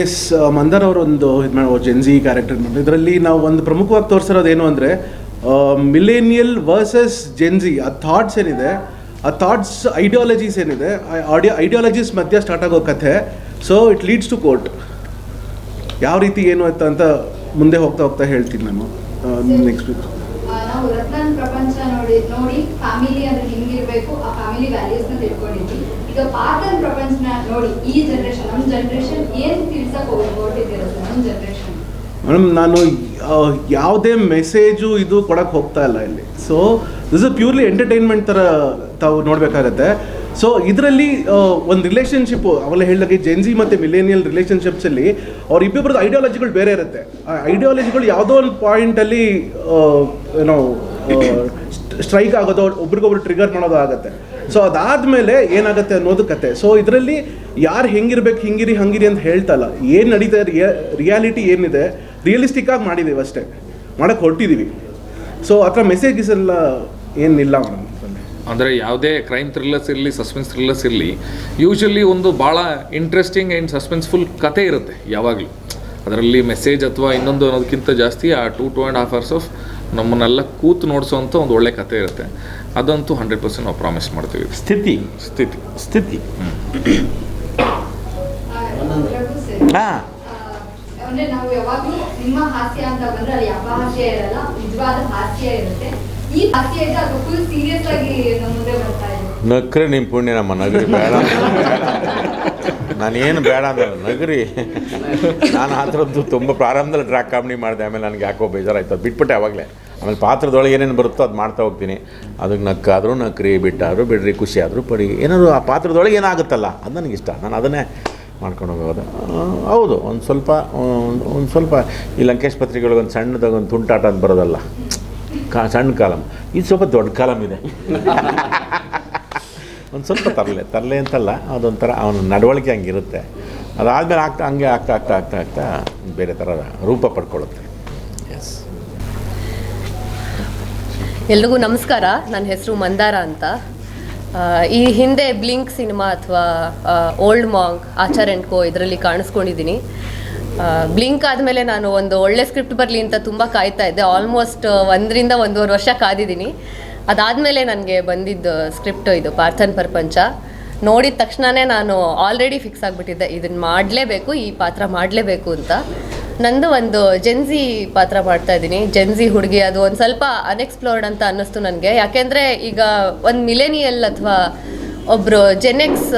ಎಸ್, ಮಂದಾರ್ ಅವರು ಒಂದು ಇದು ಮಾಡೋ ಜೆನ್ಜಿ ಕ್ಯಾರೆಕ್ಟರ್ ಮಾಡಿ ಇದರಲ್ಲಿ ನಾವು ಒಂದು ಪ್ರಮುಖವಾಗಿ ತೋರಿಸಿರೋದೇನು ಅಂದರೆ ಮಿಲೇನಿಯಲ್ ವರ್ಸಸ್ ಜೆನ್ಜಿ ಆ ಥಾಟ್ಸ್ ಏನಿದೆ, ಆ ಥಾಟ್ಸ್ ಐಡಿಯಾಲಜೀಸ್ ಏನಿದೆ, ಐಡಿಯಾಲಜೀಸ್ ಮಧ್ಯೆ ಸ್ಟಾರ್ಟ್ ಆಗೋ ಕಥೆ. So it leads to court. ಯಾವ ರೀತಿ ಏನು ಅಂತ ಮುಂದೆ ಹೋಗ್ತಾ ಹೇಳ್ತೀನಿ ನಾನು ನೆಕ್ಸ್ಟ್ ವೀಕ್. ನಾವು ರತ್ನನ್ ಪ್ರಪಂಚ ನೋಡಿ ಫ್ಯಾಮಿಲಿ ಅಂದ್ರೆ ಹಿಂಗಿರ್ಬೇಕು, ಆ ಫ್ಯಾಮಿಲಿ ವ್ಯಾಲ್ಯೂಸ್ ನ ತಿಳ್ಕೊಂಡಿದ್ವಿ. ಈಗ ಪಾರ್ಥನ್ ಪ್ರಪಂಚನ ನೋಡಿ ಈ ಜನರೇಷನ್, ನಮ್ಮ ಜನರೇಷನ್ ಏನ್ ತಿಳ್ಸಕ್ ಹೊರಟಿದ್ದೀರ ನಮ್ಮ ಜನರೇಷನ್? ಮೇಡಮ್, ನಾನು ಯಾವುದೇ ಮೆಸೇಜು ಇದು ಕೊಡಕ್ಕೆ ಹೋಗ್ತಾ ಇಲ್ಲ ಇಲ್ಲಿ. So this is purely entertainment ಥರ ತಾವು ನೋಡಬೇಕಾಗತ್ತೆ. ಸೊ ಇದರಲ್ಲಿ ಒಂದು ರಿಲೇಷನ್ಶಿಪ್ಪು ಅವೆಲ್ಲ ಹೇಳಿದಾಗೆ ಜೆನ್ಜಿ ಮತ್ತು ಮಿಲೇನಿಯಲ್ ರಿಲೇಷನ್ಶಿಪ್ಸಲ್ಲಿ ಅವ್ರಿಬ್ಬರದ್ದು ಐಡಿಯಾಲಜಿಗಳು ಬೇರೆ ಇರುತ್ತೆ. ಆ ಐಡಿಯಾಲಜಿಗಳು ಯಾವುದೋ ಒಂದು ಪಾಯಿಂಟಲ್ಲಿ ಏನೋ ಸ್ಟ್ರೈಕ್ ಆಗೋದು, ಒಬ್ರಿಗೊಬ್ರು ಟ್ರಿಗರ್ ಮಾಡೋದು ಆಗುತ್ತೆ. ಸೊ ಅದಾದಮೇಲೆ ಏನಾಗುತ್ತೆ ಅನ್ನೋದು ಕತೆ. ಸೊ ಇದರಲ್ಲಿ ಯಾರು ಹೆಂಗಿರ್ಬೇಕು, ಹಂಗಿರಿ ಅಂತ ಹೇಳ್ತಲ್ಲ, ಏನು ನಡೀತಾ ರಿಯಾಲಿಟಿ ಏನಿದೆ ರಿಯಲಿಸ್ಟಿಕ್ ಆಗಿ ಮಾಡಿದ್ದೀವಿ ಅಷ್ಟೇ, ಮಾಡೋಕ್ಕೆ ಹೊರಟಿದ್ದೀವಿ. ಸೊ ಆ ಥರ ಮೆಸೇಜಸ್ ಎಲ್ಲ ಏನಿಲ್ಲ ಮೇಡಮ್. ಅಂದರೆ ಯಾವುದೇ ಕ್ರೈಮ್ ಥ್ರಿಲ್ಲರ್ಸ್ ಇರಲಿ, ಸಸ್ಪೆನ್ಸ್ ಥ್ರಿಲ್ಲರ್ಸ್ ಇರಲಿ, ಯೂಶ್ವಲಿ ಒಂದು ಭಾಳ ಇಂಟ್ರೆಸ್ಟಿಂಗ್ ಆ್ಯಂಡ್ ಸಸ್ಪೆನ್ಸ್ಫುಲ್ ಕತೆ ಇರುತ್ತೆ ಯಾವಾಗಲೂ. ಅದರಲ್ಲಿ ಮೆಸೇಜ್ ಅಥವಾ ಇನ್ನೊಂದು ಅನ್ನೋದಕ್ಕಿಂತ ಜಾಸ್ತಿ ಆ 2.5 hours ಆಫ್ ನಮ್ಮನ್ನೆಲ್ಲ ಕೂತು ನೋಡಿಸೋವಂಥ ಒಂದು ಒಳ್ಳೆ ಕತೆ ಇರುತ್ತೆ. ಅದಂತೂ 100% ನಾವು ಪ್ರಾಮಿಸ್ ಮಾಡ್ತೀವಿ. ಸ್ಥಿತಿ ಅಂದ್ರೆ ನಾವು ಯಾವಾಗ್ಲೂ ನಿಮ್ಮ ಹಾಸ್ಯ ಅಂತ ಬಂದ್ರೆ ಅಲ್ಲಿ ಅಪಹಾಸ್ಯ ಇರಲ್ಲ, ನಿಜವಾದ ಹಾಸ್ಯ ಇರುತ್ತೆ. ಈ ಹಾಸ್ಯ ಇದೆ ಅದು ಫುಲ್ ಸೀರಿಯಸ್ ಆಗಿ ನಮ್ಮ ಮುಂದೆ ಬರ್ತಾ ಇದೆ. ನಕ್ರೆ ನಿಮ್ಮ ಪುಣ್ಯ, ನಮ್ಮ ನಗರಿ ಬೇಡ, ನಾನೇನು ಬೇಡ ಅಂದ್ರೆ ನಗರಿ. ನಾನು ಆ ಥರದ್ದು ತುಂಬ ಪ್ರಾರಂಭದಲ್ಲಿ ಟ್ರ್ಯಾಕ್ ಕಾಮಿಡಿ ಮಾಡಿದೆ, ಆಮೇಲೆ ನನಗೆ ಯಾಕೋ ಬೇಜಾರಾಯ್ತು, ಅದು ಬಿಟ್ಬಿಟ್ಟೆ ಆವಾಗಲೇ. ಆಮೇಲೆ ಪಾತ್ರದೊಳಗೆ ಏನೇನು ಬರುತ್ತೋ ಅದು ಮಾಡ್ತಾ ಹೋಗ್ತೀನಿ. ಅದಕ್ಕೆ ನಕ್ಕಾದರೂ ನಕ್ರಿ, ಬಿಟ್ಟಾದರೂ ಬಿಡ್ರಿ, ಖುಷಿ ಆದರೂ ಪಡಿ, ಏನಾದರೂ ಆ ಪಾತ್ರದೊಳಗೆ ಏನಾಗುತ್ತಲ್ಲ ಅದು ನನಗಿಷ್ಟ, ನಾನು ಅದನ್ನೇ ಮಾಡ್ಕೊಂಡು ಹೋಗೋದು. ಹೌದು, ಒಂದು ಸ್ವಲ್ಪ ಈ ಲಂಕೇಶ್ ಪತ್ರಿಕೆಗಳಿಗೆ ಒಂದು ಸಣ್ಣದಾಗ ಒಂದು ತುಂಟಾಟ ಅಂತ ಬರೋದಲ್ಲ, ಸಣ್ಣ ಕಾಲಮ್, ಇದು ಸ್ವಲ್ಪ ದೊಡ್ಡ ಕಾಲಮ್ ಇದೆ. ಒಂದು ಸ್ವಲ್ಪ ತರಲೆ ಅಂತಲ್ಲ, ಅದೊಂಥರ ಅವನ ನಡವಳಿಕೆ ಹಂಗಿರುತ್ತೆ. ಅದಾದಮೇಲೆ ಆಗ್ತಾ ಬೇರೆ ಥರ ರೂಪ ಪಡ್ಕೊಳ್ಳುತ್ತೆ. ಎಸ್, ಎಲ್ರಿಗೂ ನಮಸ್ಕಾರ. ನನ್ನ ಹೆಸರು ಮಂದಾರ ಅಂತ. ಈ ಹಿಂದೆ ಬ್ಲಿಂಕ್ ಸಿನಿಮಾ ಅಥವಾ ಓಲ್ಡ್ ಮಾಂಗ್, ಆಚಾರ್ ಆ್ಯಂಡ್ ಕೋ ಇದರಲ್ಲಿ ಕಾಣಿಸ್ಕೊಂಡಿದ್ದೀನಿ. ಬ್ಲಿಂಕ್ ಆದಮೇಲೆ ನಾನು ಒಂದು ಒಳ್ಳೆ ಸ್ಕ್ರಿಪ್ಟ್ ಬರಲಿ ಅಂತ ತುಂಬ ಕಾಯ್ತಾ ಇದ್ದೆ. ಆಲ್ಮೋಸ್ಟ್ 1.5 ವರ್ಷ ಕಾದಿದ್ದೀನಿ. ಅದಾದಮೇಲೆ ನನಗೆ ಬಂದಿದ್ದು ಸ್ಕ್ರಿಪ್ಟ್ ಇದು ಪಾರ್ಥನ್ ಪ್ರಪಂಚ. ನೋಡಿದ ತಕ್ಷಣವೇ ನಾನು ಆಲ್ರೆಡಿ ಫಿಕ್ಸ್ ಆಗಿಬಿಟ್ಟಿದ್ದೆ, ಇದನ್ನು ಮಾಡಲೇಬೇಕು, ಈ ಪಾತ್ರ ಮಾಡಲೇಬೇಕು ಅಂತ. ನಂದು ಒಂದು ಜೆನ್ಜಿ ಪಾತ್ರ ಮಾಡ್ತಾ ಇದ್ದೀನಿ, ಜೆನ್ಜಿ ಹುಡುಗಿ. ಅದು ಒಂದು ಸ್ವಲ್ಪ ಅನ್ಎಕ್ಸ್ಪ್ಲೋರ್ಡ್ ಅಂತ ಅನ್ನಿಸ್ತು ನನಗೆ. ಯಾಕೆಂದರೆ ಈಗ ಒಂದು ಮಿಲೇನಿಯಲ್ ಅಥವಾ ಒಬ್ಬರು ಜೆನೆಕ್ಸ್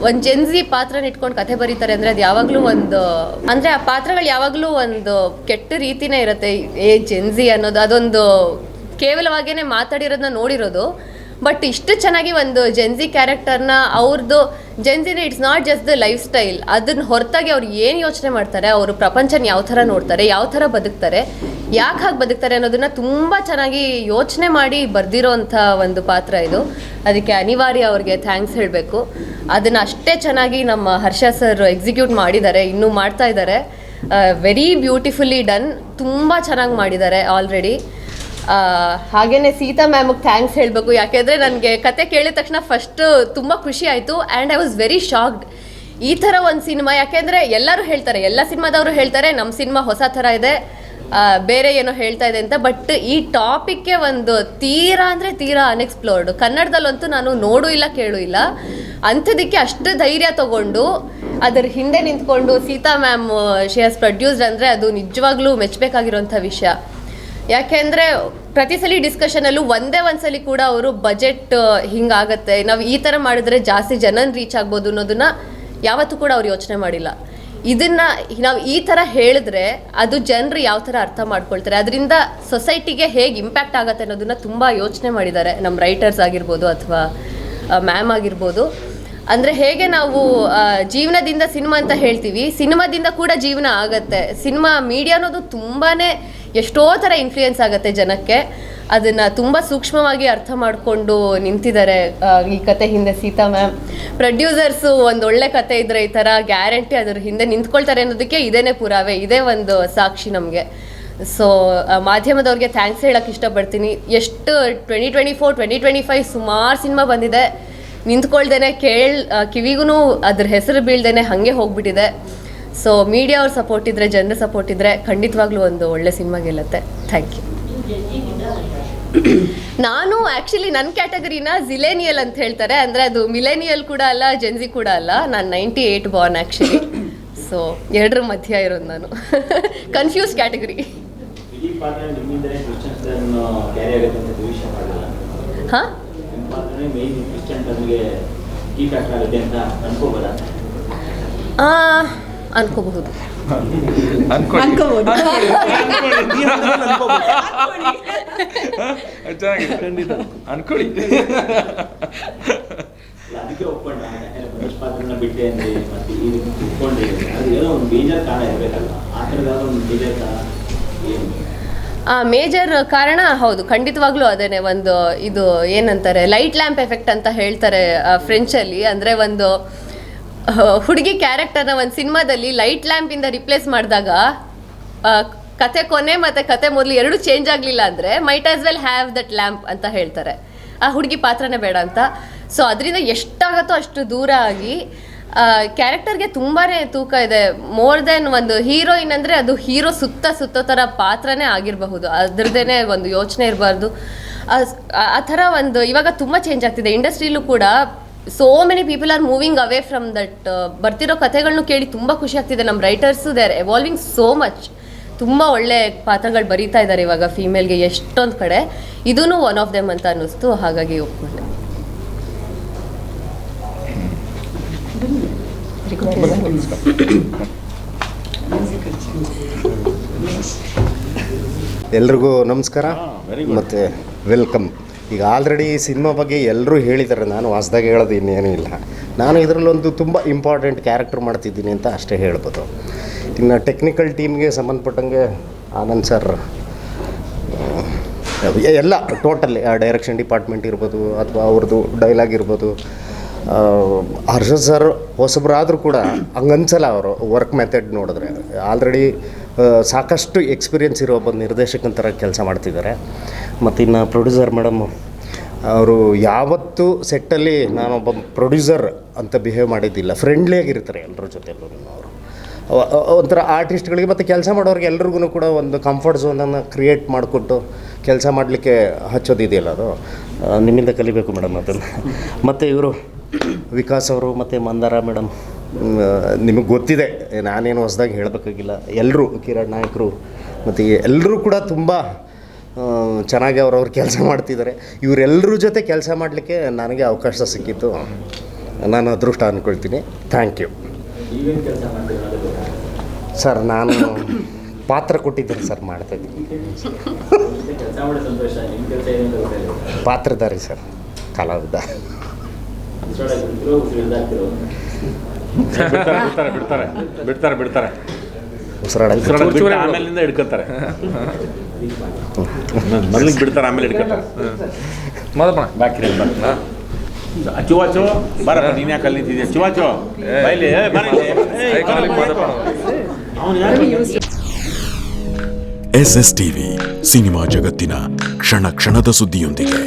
ಒಂದು ಜೆನ್ಜಿ ಪಾತ್ರನ ಇಟ್ಕೊಂಡು ಕಥೆ ಬರೀತಾರೆ ಅಂದರೆ ಅದು ಯಾವಾಗಲೂ ಒಂದು, ಅಂದರೆ ಆ ಪಾತ್ರಗಳು ಯಾವಾಗಲೂ ಒಂದು ಕೆಟ್ಟ ರೀತಿನೇ ಇರುತ್ತೆ. ಜೆನ್ಜಿ ಅನ್ನೋದು ಅದೊಂದು ಕೇವಲವಾಗೇ ಮಾತಾಡಿರೋದನ್ನ ನೋಡಿರೋದು. ಬಟ್ ಇಷ್ಟು ಚೆನ್ನಾಗಿ ಒಂದು ಜೆನ್ಜಿ ಕ್ಯಾರೆಕ್ಟರ್ನ ಅವ್ರದ್ದು ಜೆನ್ಜಿನ it's not just the lifestyle, ಅದನ್ನ ಹೊರತಾಗಿ ಅವ್ರು ಏನು ಯೋಚನೆ ಮಾಡ್ತಾರೆ, ಅವರು ಪ್ರಪಂಚನ ಯಾವ ಥರ ನೋಡ್ತಾರೆ, ಯಾವ ಥರ ಬದುಕ್ತಾರೆ, ಯಾಕೆ ಹಾಗೆ ಬದುಕ್ತಾರೆ ಅನ್ನೋದನ್ನ ತುಂಬ ಚೆನ್ನಾಗಿ ಯೋಚನೆ ಮಾಡಿ ಬರೆದಿರೋಂಥ ಒಂದು ಪಾತ್ರ ಇದು. ಅದಕ್ಕೆ ಅನಿವಾರ್ಯ ಅವ್ರಿಗೆ ಥ್ಯಾಂಕ್ಸ್ ಹೇಳಬೇಕು. ಅದನ್ನು ಅಷ್ಟೇ ಚೆನ್ನಾಗಿ ನಮ್ಮ ಹರ್ಷ ಸರ್ ಎಕ್ಸಿಕ್ಯೂಟ್ ಮಾಡಿದ್ದಾರೆ, ಇನ್ನೂ ಮಾಡ್ತಾ ಇದ್ದಾರೆ. ವೆರಿ ಬ್ಯೂಟಿಫುಲ್ಲಿ ಡನ್, ತುಂಬ ಚೆನ್ನಾಗಿ ಮಾಡಿದ್ದಾರೆ ಆಲ್ರೆಡಿ. ಹಾಗೆಯೇ ಸೀತಾ ಮ್ಯಾಮಿಗೆ ಥ್ಯಾಂಕ್ಸ್ ಹೇಳಬೇಕು. ಯಾಕೆಂದರೆ ನನಗೆ ಕತೆ ಕೇಳಿದ ತಕ್ಷಣ ಫಸ್ಟು ತುಂಬ ಖುಷಿ ಆಯಿತು and I was very shocked. ಈ ಥರ ಒಂದು ಸಿನಿಮಾ, ಯಾಕೆಂದರೆ ಎಲ್ಲರೂ ಹೇಳ್ತಾರೆ, ಎಲ್ಲ ಸಿನಿಮಾದವರು ಹೇಳ್ತಾರೆ ನಮ್ಮ ಸಿನಿಮಾ ಹೊಸ ಥರ ಇದೆ, ಬೇರೆ ಏನೋ ಹೇಳ್ತಾ ಇದೆ ಅಂತ. ಬಟ್ ಈ ಟಾಪಿಕ್ಗೆ ಒಂದು ತೀರಾ ಅಂದರೆ ತೀರಾ ಅನ್ಎಕ್ಸ್ಪ್ಲೋರ್ಡ್. ಕನ್ನಡದಲ್ಲಂತೂ ನಾನು ನೋಡೂ ಇಲ್ಲ, ಕೇಳೂ ಇಲ್ಲ. ಅಂಥದಕ್ಕೆ ಅಷ್ಟು ಧೈರ್ಯ ತಗೊಂಡು ಅದರ ಹಿಂದೆ ನಿಂತ್ಕೊಂಡು Sita ma'am she has produced ಅಂದರೆ ಅದು ನಿಜವಾಗ್ಲೂ ಮೆಚ್ಚಬೇಕಾಗಿರೋಂಥ ವಿಷಯ. ಯಾಕೆಂದರೆ ಪ್ರತಿ ಸಲ ಡಿಸ್ಕಷನಲ್ಲೂ ಒಂದೇ ಸಲ ಕೂಡ ಅವರು ಬಜೆಟ್ ಹಿಂಗಾಗತ್ತೆ, ನಾವು ಈ ಥರ ಮಾಡಿದ್ರೆ ಜಾಸ್ತಿ ಜನನ ರೀಚ್ ಆಗ್ಬೋದು ಅನ್ನೋದನ್ನ ಯಾವತ್ತೂ ಕೂಡ ಅವ್ರು ಯೋಚನೆ ಮಾಡಿಲ್ಲ. ಇದನ್ನು ನಾವು ಈ ಥರ ಹೇಳಿದ್ರೆ ಅದು ಜನರು ಯಾವ ಥರ ಅರ್ಥ ಮಾಡ್ಕೊಳ್ತಾರೆ, ಅದರಿಂದ ಸೊಸೈಟಿಗೆ ಹೇಗೆ ಇಂಪ್ಯಾಕ್ಟ್ ಆಗುತ್ತೆ ಅನ್ನೋದನ್ನ ತುಂಬ ಯೋಚನೆ ಮಾಡಿದ್ದಾರೆ ನಮ್ಮ ರೈಟರ್ಸ್ ಆಗಿರ್ಬೋದು ಅಥವಾ ಮ್ಯಾಮ್ ಆಗಿರ್ಬೋದು. ಅಂದರೆ ಹೇಗೆ ನಾವು ಜೀವನದಿಂದ ಸಿನಿಮಾ ಅಂತ ಹೇಳ್ತೀವಿ, ಸಿನಿಮಾದಿಂದ ಕೂಡ ಜೀವನ ಆಗತ್ತೆ. ಸಿನಿಮಾ ಮೀಡಿಯಾ ಅನ್ನೋದು ತುಂಬಾ ಎಷ್ಟೋ ಥರ ಇನ್ಫ್ಲೂಯೆನ್ಸ್ ಆಗುತ್ತೆ ಜನಕ್ಕೆ. ಅದನ್ನು ತುಂಬ ಸೂಕ್ಷ್ಮವಾಗಿ ಅರ್ಥ ಮಾಡಿಕೊಂಡು ನಿಂತಿದ್ದಾರೆ ಈ ಕತೆ ಹಿಂದೆ ಸೀತಾ ಮ್ಯಾಮ್. ಪ್ರೊಡ್ಯೂಸರ್ಸು ಒಂದು ಒಳ್ಳೆ ಕತೆ ಇದ್ದರೆ ಈ ಥರ ಗ್ಯಾರಂಟಿ ಅದ್ರ ಹಿಂದೆ ನಿಂತ್ಕೊಳ್ತಾರೆ ಅನ್ನೋದಕ್ಕೆ ಇದೇನೇ ಪುರಾವೆ, ಇದೇ ಒಂದು ಸಾಕ್ಷಿ ನಮಗೆ. ಸೊ ಮಾಧ್ಯಮದವ್ರಿಗೆ ಥ್ಯಾಂಕ್ಸ್ ಹೇಳೋಕ್ಕೆ ಇಷ್ಟಪಡ್ತೀನಿ. ಎಷ್ಟು 2024 2025 ಸುಮಾರು ಸಿನಿಮಾ ಬಂದಿದೆ, ನಿಂತ್ಕೊಳ್ದೇನೆ ಕಿವಿಗೂ ಅದ್ರ ಹೆಸರು ಬೀಳ್ದೇನೆ ಹಾಗೆ ಹೋಗ್ಬಿಟ್ಟಿದೆ. ಸೊ ಮೀಡಿಯಾ ಅವ್ರ ಸಪೋರ್ಟ್ ಇದ್ದರೆ, ಜನರ ಸಪೋರ್ಟ್ ಇದ್ದರೆ ಖಂಡಿತವಾಗ್ಲೂ ಒಂದು ಒಳ್ಳೆ ಸಿನಿಮಾ ಗೆಲ್ಲುತ್ತೆ. Thank you. ನಾನು ಆ್ಯಕ್ಚುಲಿ ನನ್ನ ಕ್ಯಾಟಗರಿನ ಜಿಲೇನಿಯಲ್ ಅಂತ ಹೇಳ್ತಾರೆ, ಅಂದರೆ ಅದು ಮಿಲೇನಿಯಲ್ ಕೂಡ ಅಲ್ಲ, ಜೆನ್ಜಿ ಕೂಡ ಅಲ್ಲ. ನಾನು 98 ಬಾರ್ನ್ ಆ್ಯಕ್ಚುಲಿ. ಸೊ ಎರಡರ ಮಧ್ಯ ಇರೋದು ನಾನು. Confuse category. ಹಾಂ, ಅನ್ಕೋಬಹುದು. ಅನ್ಕೊಳ್ಳಿ. ಅದಕ್ಕೆ ಒಪ್ಕೊಂಡ ಬಿಟ್ಟೆ ಅಂದ್ರೆ ಮತ್ತೆ ಈಗ ಒಪ್ಕೊಂಡಿದ್ದೀನಿ. ಅದು ಏನೋ ಒಂದು ಬೇಜಾರು ಕಾರಣ ಇರಬೇಕಲ್ಲ, ಆ ಥರದ ಒಂದು ಬೇಜಾರು ಕಾರಣ ಏನು? ಮೇಜರ್ ಕಾರಣ ಹೌದು, ಖಂಡಿತವಾಗ್ಲೂ ಅದೇನೆ. ಒಂದು ಇದು ಏನಂತಾರೆ, ಲೈಟ್ ಲ್ಯಾಂಪ್ ಎಫೆಕ್ಟ್ ಅಂತ ಹೇಳ್ತಾರೆ ಫ್ರೆಂಚಲ್ಲಿ. ಅಂದರೆ ಒಂದು ಹುಡುಗಿ ಕ್ಯಾರೆಕ್ಟರ್ನ ಒಂದು ಸಿನಿಮಾದಲ್ಲಿ ಲೈಟ್ ಲ್ಯಾಂಪಿಂದ ರಿಪ್ಲೇಸ್ ಮಾಡಿದಾಗ ಕತೆ ಕೊನೆ ಮತ್ತು ಕತೆ ಮೊದಲು ಎರಡೂ ಚೇಂಜ್ ಆಗಲಿಲ್ಲ ಅಂದರೆ might as well have that lamp ಅಂತ ಹೇಳ್ತಾರೆ. ಆ ಹುಡುಗಿ ಪಾತ್ರನೇ ಬೇಡ ಅಂತ. ಸೊ ಅದರಿಂದ ಎಷ್ಟಾಗತ್ತೋ ಅಷ್ಟು ದೂರ ಆಗಿ ಕ್ಯಾರೆಕ್ಟರ್ಗೆ ತುಂಬಾ ತೂಕ ಇದೆ. ಮೋರ್ ದೆನ್ ಒಂದು ಹೀರೋಯಿನ್ ಅಂದರೆ ಅದು ಹೀರೋ ಸುತ್ತೋ ಥರ ಪಾತ್ರನೇ ಆಗಿರಬಹುದು, ಅದ್ರದ್ದೇ ಒಂದು ಯೋಚನೆ ಇರಬಾರ್ದು. ಆ ಥರ ಒಂದು ಇವಾಗ ತುಂಬ ಚೇಂಜ್ ಆಗ್ತಿದೆ ಇಂಡಸ್ಟ್ರಿಲೂ ಕೂಡ. So many people are moving away from that. ಬರ್ತಿರೋ ಕಥೆಗಳನ್ನೂ ಕೇಳಿ ತುಂಬ ಖುಷಿ ಆಗ್ತಿದೆ. ನಮ್ಮ writers they are evolving so much. ತುಂಬ ಒಳ್ಳೆ ಪಾತ್ರಗಳು ಬರೀತಾ ಇದ್ದಾರೆ ಇವಾಗ ಫೀಮೇಲ್ಗೆ ಎಷ್ಟೊಂದು ಕಡೆ. ಇದೂ ಒನ್ ಆಫ್ ದೆಮ್ ಅಂತ ಅನ್ನಿಸ್ತು, ಹಾಗಾಗಿ ಒಪ್ಕೊಂಡೆ. ಎಲ್ರಿಗೂ ನಮಸ್ಕಾರ ಮತ್ತು ವೆಲ್ಕಮ್. ಈಗ ಆಲ್ರೆಡಿ ಈ ಸಿನಿಮಾ ಬಗ್ಗೆ ಎಲ್ಲರೂ ಹೇಳಿದ್ದಾರೆ, ನಾನು ಹೊಸ್ದಾಗಿ ಹೇಳೋದು ಇನ್ನೇನೂ ಇಲ್ಲ. ನಾನು ಇದರಲ್ಲೊಂದು ತುಂಬ ಇಂಪಾರ್ಟೆಂಟ್ ಕ್ಯಾರೆಕ್ಟರ್ ಮಾಡ್ತಿದ್ದೀನಿ ಅಂತ ಅಷ್ಟೇ ಹೇಳ್ಬೋದು. ಇನ್ನು ಟೆಕ್ನಿಕಲ್ ಟೀಮ್ಗೆ ಸಂಬಂಧಪಟ್ಟಂಗೆ ಆನಂದ್ ಸರ್ ಎಲ್ಲ ಟೋಟಲಿ ಡೈರೆಕ್ಷನ್ ಡಿಪಾರ್ಟ್ಮೆಂಟ್ ಇರ್ಬೋದು ಅಥವಾ ಅವ್ರದ್ದು ಡೈಲಾಗ್ ಇರ್ಬೋದು. ಹರ್ಷದ್ ಸರ್ ಹೊಸಬ್ರಾದರೂ ಕೂಡ ಹಂಗನ್ಸಲ್ಲ, ಅವರು ವರ್ಕ್ ಮೆಥಡ್ ನೋಡಿದ್ರೆ ಆಲ್ರೆಡಿ ಸಾಕಷ್ಟು ಎಕ್ಸ್ಪೀರಿಯೆನ್ಸ್ ಇರೋ ಒಬ್ಬ ನಿರ್ದೇಶಕನ ಥರ ಕೆಲಸ ಮಾಡ್ತಿದ್ದಾರೆ. ಮತ್ತು ಇನ್ನು ಪ್ರೊಡ್ಯೂಸರ್ ಮೇಡಮ್ ಅವರು ಯಾವತ್ತೂ ಸೆಟ್ಟಲ್ಲಿ ನಾನೊಬ್ಬ ಪ್ರೊಡ್ಯೂಸರ್ ಅಂತ ಬಿಹೇವ್ ಮಾಡಿದ್ದಿಲ್ಲ. ಫ್ರೆಂಡ್ಲಿಯಾಗಿರ್ತಾರೆ ಎಲ್ಲರ ಜೊತೆಯಲ್ಲೂ ಅವರು. ಒಂಥರ ಆರ್ಟಿಸ್ಟ್ಗಳಿಗೆ ಮತ್ತು ಕೆಲಸ ಮಾಡೋರಿಗೆ ಎಲ್ರಿಗೂ ಕೂಡ ಒಂದು ಕಂಫರ್ಟ್ ಝೋನನ್ನು ಕ್ರಿಯೇಟ್ ಮಾಡಿಕೊಟ್ಟು ಕೆಲಸ ಮಾಡಲಿಕ್ಕೆ ಹಚ್ಚೋದಿದೆಯಲ್ಲ, ಅದು ನಿಮ್ಮಿಂದ ಕಲಿಬೇಕು ಮೇಡಮ್ ಅದನ್ನು. ಮತ್ತು ಇವರು ವಿಕಾಸ್ ಅವರು ಮತ್ತು ಮಂದಾರ ಮೇಡಮ್, ನಿಮಗೆ ಗೊತ್ತಿದೆ, ನಾನೇನು ಹೊಸದಾಗಿ ಹೇಳಬೇಕಾಗಿಲ್ಲ. ಎಲ್ಲರೂ ಕಿರಣ್ ನಾಯಕರು ಮತ್ತು ಎಲ್ಲರೂ ಕೂಡ ತುಂಬ ಚೆನ್ನಾಗಿ ಅವ್ರವ್ರ ಕೆಲಸ ಮಾಡ್ತಿದ್ದಾರೆ. ಇವರೆಲ್ಲರ ಜೊತೆ ಕೆಲಸ ಮಾಡಲಿಕ್ಕೆ ನನಗೆ ಅವಕಾಶ ಸಿಕ್ಕಿತ್ತು, ನಾನು ಅದೃಷ್ಟ ಅಂದ್ಕೊಳ್ತೀನಿ. Thank you sir. ನಾನು ಪಾತ್ರ ಕೊಟ್ಟಿದ್ದೀನಿ ಸರ್, ಮಾಡ್ತಾಯಿದ್ದೀನಿ. ಪಾತ್ರಧಾರಿ ಸರ್, ಕಲಾವಿದ. ಬಿಡ್ತಾರೆ ಆಮೇಲಿಂದ ಹಿಡ್ಕೊತಾರೆ. ಮೊದಲಿಗೆ ಬಿಡ್ತಾರೆ, ಆಮೇಲೆ ಹಿಡ್ಕೊತಾರೆ. ಬಾಕಿ ಚುವಾಚೋ ಬರಪ್ಪ, ನೀನು ಯಾಕೆ ಅಲ್ಲಿ ನಿಂತಿದ್ಯಾ? ಚುವಾಚೋ ಬೈಲಿ SSTV ಸಿನಿಮಾ ಜಗತ್ತಿನ ಕ್ಷಣ ಕ್ಷಣದ ಸುದ್ದಿಯೊಂದಿಗೆ.